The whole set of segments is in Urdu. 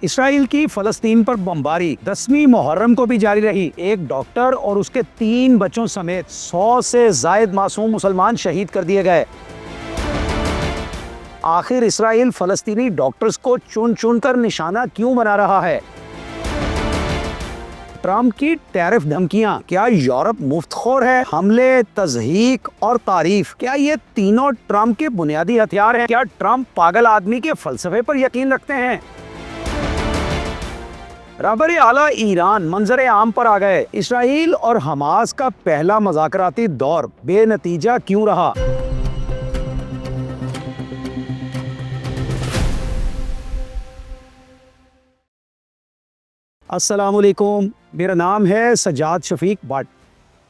اسرائیل کی فلسطین پر بمباری 10ویں محرم کو بھی جاری رہی۔ ایک ڈاکٹر اور اس کے 3 بچوں سمیت 100 سے زائد معصوم مسلمان شہید کر دیے گئے۔ آخر اسرائیل فلسطینی ڈاکٹرز کو چن چن کر نشانہ کیوں بنا رہا ہے؟ ٹرمپ کی ٹیرف دھمکیاں، کیا یورپ مفت خور ہے؟ حملے، تضحیک اور تعریف، کیا یہ تینوں ٹرمپ کے بنیادی ہتھیار ہیں؟ کیا ٹرمپ پاگل آدمی کے فلسفے پر یقین رکھتے ہیں؟ رہبر اعلیٰ ایران منظر عام پر آ گئے۔ اسرائیل اور حماس کا پہلا مذاکراتی دور بے نتیجہ کیوں رہا؟ السلام علیکم، میرا نام ہے سجاد شفیق بٹ۔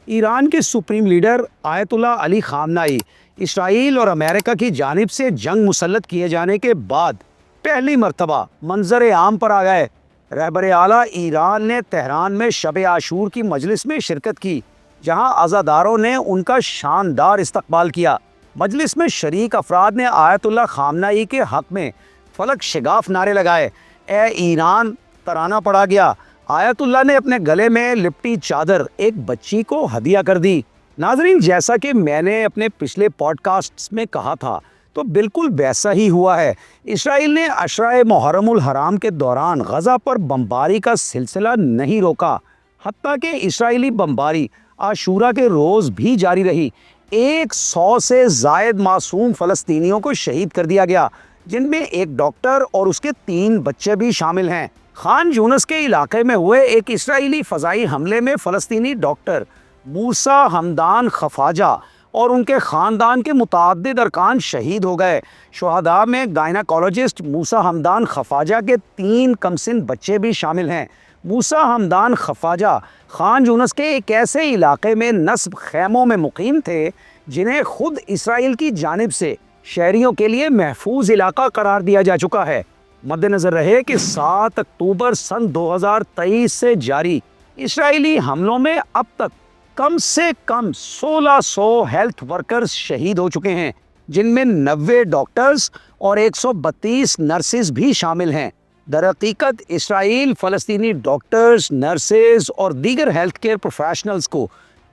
ایران کے سپریم لیڈر آیت اللہ علی خامنائی اسرائیل اور امریکہ کی جانب سے جنگ مسلط کیے جانے کے بعد پہلی مرتبہ منظر عام پر آ گئے۔ رہبر اعلیٰ ایران نے تہران میں شب عاشور کی مجلس میں شرکت کی، جہاں عزاداروں نے ان کا شاندار استقبال کیا۔ مجلس میں شریک افراد نے آیت اللہ خامنائی کے حق میں فلک شگاف نعرے لگائے۔ اے ایران ترانہ پڑھا گیا۔ آیت اللہ نے اپنے گلے میں لپٹی چادر ایک بچی کو ہدیہ کر دی۔ ناظرین، جیسا کہ میں نے اپنے پچھلے پوڈ کاسٹس میں کہا تھا تو بالکل ویسا ہی ہوا ہے۔ اسرائیل نے عشرہ محرم الحرام کے دوران غزہ پر بمباری کا سلسلہ نہیں روکا، حتیٰ کہ اسرائیلی بمباری عاشورہ کے روز بھی جاری رہی۔ 100 سے زائد معصوم فلسطینیوں کو شہید کر دیا گیا، جن میں ایک ڈاکٹر اور اس کے 3 بچے بھی شامل ہیں۔ خان یونس کے علاقے میں ہوئے ایک اسرائیلی فضائی حملے میں فلسطینی ڈاکٹر موسیٰ حمدان خفاجہ اور ان کے خاندان کے متعدد ارکان شہید ہو گئے۔ شہداء میں گائناکولوجسٹ موسیٰ حمدان خفاجہ کے 3 کمسن بچے بھی شامل ہیں۔ موسیٰ حمدان خفاجہ خان یونس کے ایک ایسے علاقے میں نصب خیموں میں مقیم تھے جنہیں خود اسرائیل کی جانب سے شہریوں کے لیے محفوظ علاقہ قرار دیا جا چکا ہے۔ مد نظر رہے کہ 7 اکتوبر سن 2023 سے جاری اسرائیلی حملوں میں اب تک کم سے کم 1600 ہیلتھ ورکرز شہید ہو چکے ہیں، جن میں 90 ڈاکٹرز اور 132 نرسز بھی شامل ہیں۔ در حقیقت اسرائیل فلسطینی ڈاکٹرز، نرسز اور دیگر ہیلتھ کیئر پروفیشنلز کو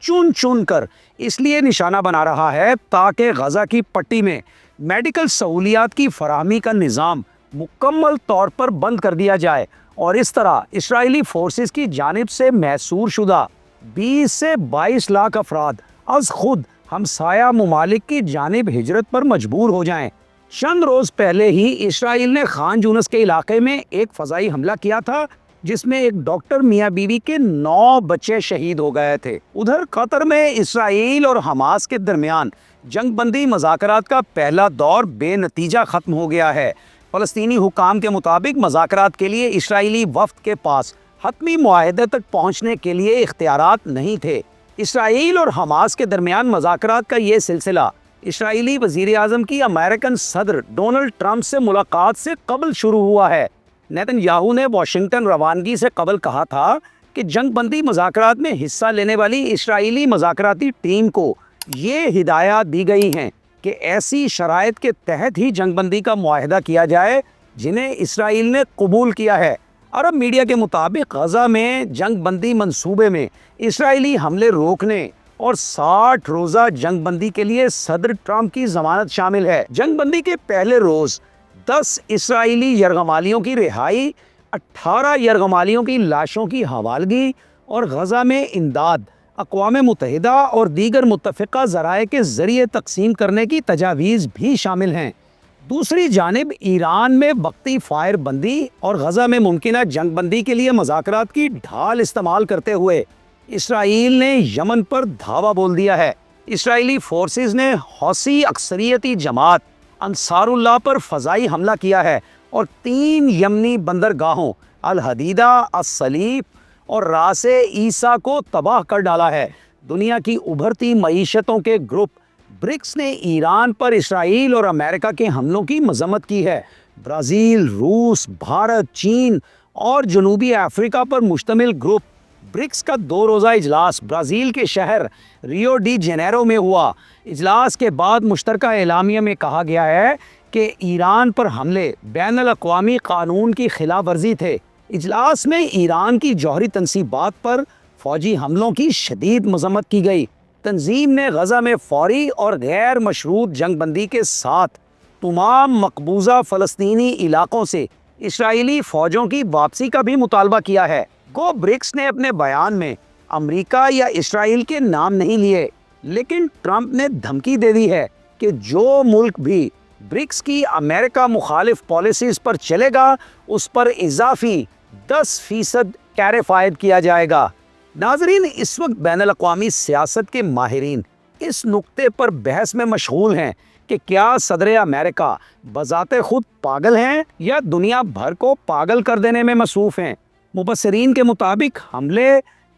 چن چن کر اس لیے نشانہ بنا رہا ہے تاکہ غزہ کی پٹی میں میڈیکل سہولیات کی فراہمی کا نظام مکمل طور پر بند کر دیا جائے، اور اس طرح اسرائیلی فورسز کی جانب سے محصور شدہ 20 سے 22 لاکھ افراد از خود ہمسایہ ممالک کی جانب ہجرت پر مجبور ہو جائیں۔ چند روز پہلے ہی اسرائیل نے خان یونس کے علاقے میں ایک فضائی حملہ کیا تھا، جس میں ایک ڈاکٹر میاں بیوی کے 9 بچے شہید ہو گئے تھے۔ ادھر قطر میں اسرائیل اور حماس کے درمیان جنگ بندی مذاکرات کا پہلا دور بے نتیجہ ختم ہو گیا ہے۔ فلسطینی حکام کے مطابق مذاکرات کے لیے اسرائیلی وفد کے پاس حتمی معاہدے تک پہنچنے کے لیے اختیارات نہیں تھے۔ اسرائیل اور حماس کے درمیان مذاکرات کا یہ سلسلہ اسرائیلی وزیر اعظم کی امریکن صدر ڈونلڈ ٹرمپ سے ملاقات سے قبل شروع ہوا ہے۔ نیتن یاہو نے واشنگٹن روانگی سے قبل کہا تھا کہ جنگ بندی مذاکرات میں حصہ لینے والی اسرائیلی مذاکراتی ٹیم کو یہ ہدایات دی گئی ہیں کہ ایسی شرائط کے تحت ہی جنگ بندی کا معاہدہ کیا جائے جنہیں اسرائیل نے قبول کیا ہے۔ عرب میڈیا کے مطابق غزہ میں جنگ بندی منصوبے میں اسرائیلی حملے روکنے اور 60 روزہ جنگ بندی کے لیے صدر ٹرمپ کی ضمانت شامل ہے۔ جنگ بندی کے پہلے روز 10 اسرائیلی یرغمالیوں کی رہائی، 18 یرغمالیوں کی لاشوں کی حوالگی اور غزہ میں امداد اقوام متحدہ اور دیگر متفقہ ذرائع کے ذریعے تقسیم کرنے کی تجاویز بھی شامل ہیں۔ دوسری جانب ایران میں وقتی فائر بندی اور غزہ میں ممکنہ جنگ بندی کے لیے مذاکرات کی ڈھال استعمال کرتے ہوئے اسرائیل نے یمن پر دھاوا بول دیا ہے۔ اسرائیلی فورسز نے حوثی اکثریتی جماعت انصار اللہ پر فضائی حملہ کیا ہے اور 3 یمنی بندرگاہوں الحدیدہ، الصلیب اور راس عیسیٰ کو تباہ کر ڈالا ہے۔ دنیا کی ابھرتی معیشتوں کے گروپ برکس نے ایران پر اسرائیل اور امریکہ کے حملوں کی مذمت کی ہے۔ برازیل، روس، بھارت، چین اور جنوبی افریقہ پر مشتمل گروپ برکس کا 2 روزہ اجلاس برازیل کے شہر ریو ڈی جنیرو میں ہوا۔ اجلاس کے بعد مشترکہ اعلامیہ میں کہا گیا ہے کہ ایران پر حملے بین الاقوامی قانون کی خلاف ورزی تھے۔ اجلاس میں ایران کی جوہری تنصیبات پر فوجی حملوں کی شدید مذمت کی گئی۔ تنظیم نے غزہ میں فوری اور غیر مشروط جنگ بندی کے ساتھ تمام مقبوضہ فلسطینی علاقوں سے اسرائیلی فوجوں کی واپسی کا بھی مطالبہ کیا ہے۔ گو برکس نے اپنے بیان میں امریکہ یا اسرائیل کے نام نہیں لیے، لیکن ٹرمپ نے دھمکی دے دی ہے کہ جو ملک بھی برکس کی امریکہ مخالف پالیسیز پر چلے گا اس پر اضافی 10% ٹیرف عائد کیا جائے گا۔ ناظرین، اس وقت بین الاقوامی سیاست کے ماہرین اس نقطے پر بحث میں مشغول ہیں کہ کیا صدر امریکہ بذات خود پاگل ہیں یا دنیا بھر کو پاگل کر دینے میں مصروف ہیں۔ مبصرین کے مطابق حملے،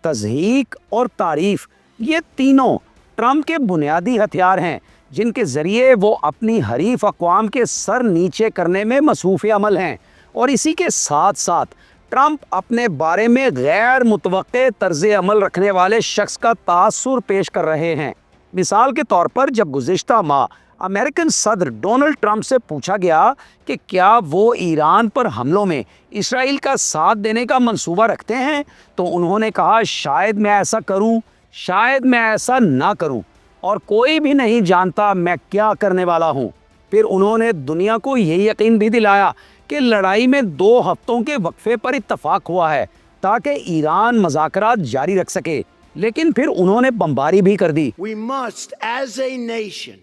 تضحیک اور تعریف، یہ تینوں ٹرمپ کے بنیادی ہتھیار ہیں جن کے ذریعے وہ اپنی حریف اقوام کے سر نیچے کرنے میں مصروف عمل ہیں، اور اسی کے ساتھ ساتھ ٹرمپ اپنے بارے میں غیر متوقع طرز عمل رکھنے والے شخص کا تاثر پیش کر رہے ہیں۔ مثال کے طور پر جب گزشتہ ماہ امریکن صدر ڈونلڈ ٹرمپ سے پوچھا گیا کہ کیا وہ ایران پر حملوں میں اسرائیل کا ساتھ دینے کا منصوبہ رکھتے ہیں، تو انہوں نے کہا شاید میں ایسا کروں، شاید میں ایسا نہ کروں، اور کوئی بھی نہیں جانتا میں کیا کرنے والا ہوں۔ پھر انہوں نے دنیا کو یہ یقین بھی دلایا کہ لڑائی میں 2 ہفتوں کے وقفے پر اتفاق ہوا ہے تاکہ ایران مذاکرات جاری رکھ سکے، لیکن پھر انہوں نے بمباری بھی کر دی۔ We must, as a nation,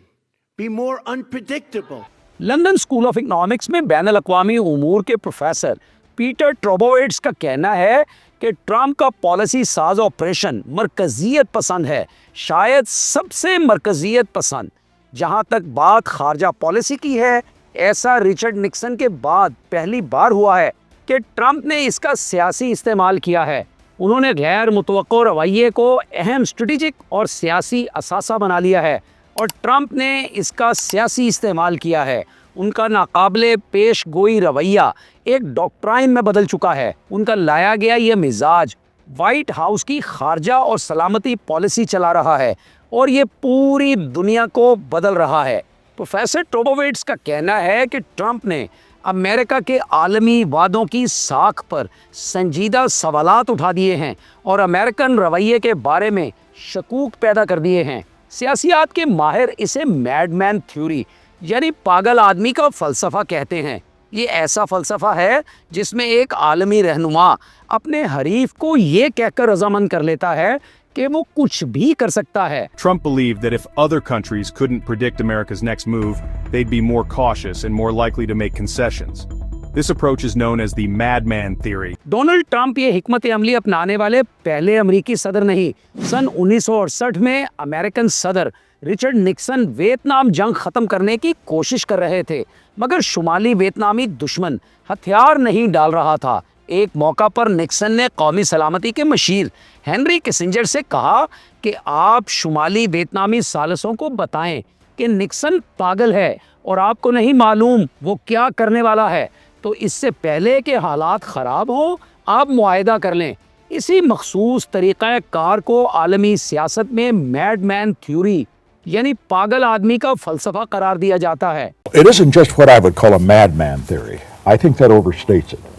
be more unpredictable. London school of economics میں بین الاقوامی امور کے پروفیسر پیٹر ٹروبوویٹس کا کہنا ہے کہ ٹرمپ کا پالیسی ساز آپریشن مرکزیت پسند ہے، شاید سب سے مرکزیت پسند۔ جہاں تک بات خارجہ پالیسی کی ہے، ایسا رچرڈ نکسن کے بعد پہلی بار ہوا ہے کہ ٹرمپ نے اس کا سیاسی استعمال کیا ہے۔ انہوں نے غیر متوقع رویے کو اہم اسٹریٹجک اور سیاسی اثاثہ بنا لیا ہے، اور ٹرمپ نے اس کا سیاسی استعمال کیا ہے۔ ان کا ناقابل پیش گوئی رویہ ایک ڈاکٹرائن میں بدل چکا ہے۔ ان کا لایا گیا یہ مزاج وائٹ ہاؤس کی خارجہ اور سلامتی پالیسی چلا رہا ہے، اور یہ پوری دنیا کو بدل رہا ہے۔ پروفیسر ٹروبوویٹس کا کہنا ہے کہ ٹرمپ نے امریکہ کے عالمی وعدوں کی ساکھ پر سنجیدہ سوالات اٹھا دیے ہیں اور امریکن رویے کے بارے میں شکوک پیدا کر دیے ہیں۔ سیاسیات کے ماہر اسے میڈ مین تھیوری یعنی پاگل آدمی کا فلسفہ کہتے ہیں۔ یہ ایسا فلسفہ ہے جس میں ایک عالمی رہنما اپنے حریف کو یہ کہہ کر رضامند کر لیتا ہے کہ وہ کچھ بھی کر سکتا ہے۔ Trump believed that if other countries couldn't predict America's next move, they'd be more cautious and more likely to make concessions. This approach is known as the madman theory. Donald Trump یہ حکمت عملی اپنانے والے پہلے امریکی صدر نہیں۔ سن 1968 میں امریکن صدر رچرڈ نکسن ویتنام جنگ ختم کرنے کی کوشش کر رہے تھے، مگر شمالی ویتنامی دشمن ہتھیار نہیں ڈال رہا تھا۔ ایک موقع پر نکسن نے قومی سلامتی کے مشیر ہنری کسنجر سے کہا کہ آپ شمالی ویتنامی ثالثوں کو بتائیں کہ نکسن پاگل ہے اور آپ کو نہیں معلوم وہ کیا کرنے والا ہے، تو اس سے پہلے کہ حالات خراب ہوں آپ معاہدہ کر لیں۔ اسی مخصوص طریقہ کار کو عالمی سیاست میں میڈ مین تھیوری یعنی پاگل آدمی کا فلسفہ قرار دیا جاتا ہے۔ It isn't just what I would call a madman theory. I think that overstates it.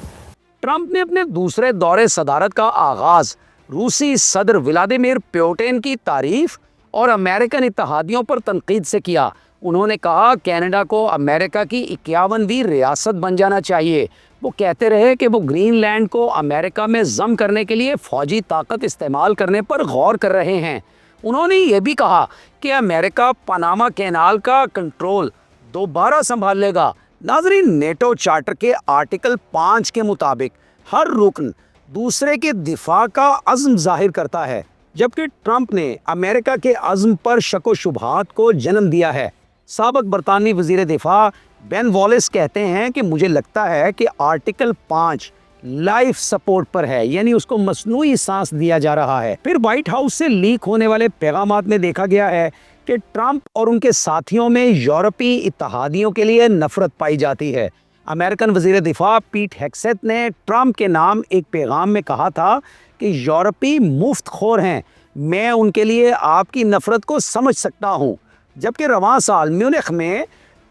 Trump نے اپنے دوسرے دور صدارت کا آغاز روسی صدر ولادیمیر پیوٹن کی تعریف اور امریکن اتحادیوں پر تنقید سے کیا۔ انہوں نے کہا کینیڈا کو امریکہ کی 51ویں ریاست بن جانا چاہیے۔ وہ کہتے رہے کہ وہ گرین لینڈ کو امریکہ میں ضم کرنے کے لیے فوجی طاقت استعمال کرنے پر غور کر رہے ہیں۔ انہوں نے یہ بھی کہا کہ امریکہ پاناما کینال کا کنٹرول دوبارہ سنبھال لے گا۔ ناظرین، نیٹو چارٹر کے آرٹیکل 5 کے مطابق ہر رکن دوسرے کے دفاع کا عزم ظاہر کرتا ہے، جبکہ ٹرمپ نے امریکہ کے عزم پر شک و شبہات کو جنم دیا ہے۔ سابق برطانوی وزیر دفاع بین والیس کہتے ہیں کہ مجھے لگتا ہے کہ آرٹیکل 5 لائف سپورٹ پر ہے، یعنی اس کو مصنوعی سانس دیا جا رہا ہے۔ پھر وائٹ ہاؤس سے لیک ہونے والے پیغامات میں دیکھا گیا ہے کہ ٹرمپ اور ان کے ساتھیوں میں یورپی اتحادیوں کے لیے نفرت پائی جاتی ہے۔ امریکن وزیر دفاع پیٹ ہیگسیت نے ٹرمپ کے نام ایک پیغام میں کہا تھا کہ یورپی مفت خور ہیں، میں ان کے لیے آپ کی نفرت کو سمجھ سکتا ہوں۔ جبکہ رواں سال میونخ میں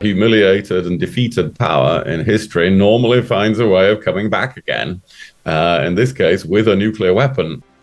Humiliated and defeated power in history normally finds a way of coming back again, in this case with a nuclear weapon.